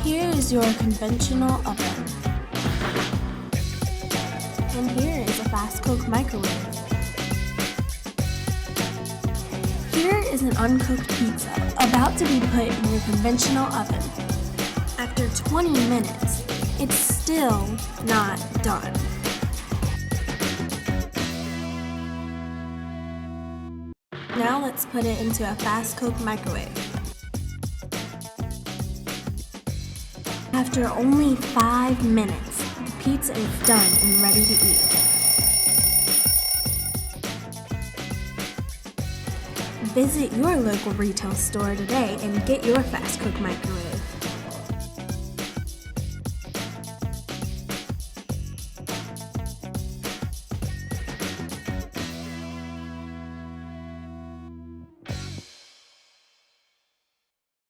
Here is your conventional oven. And here is a fast cook microwave. Here is an uncooked pizza about to be put in your conventional oven. After 20 minutes, it's still not done. Now let's put it into a fast cook microwave. After only 5 minutes, the pizza is done and ready to eat. Visit your local retail store today and get your fast cook microwave.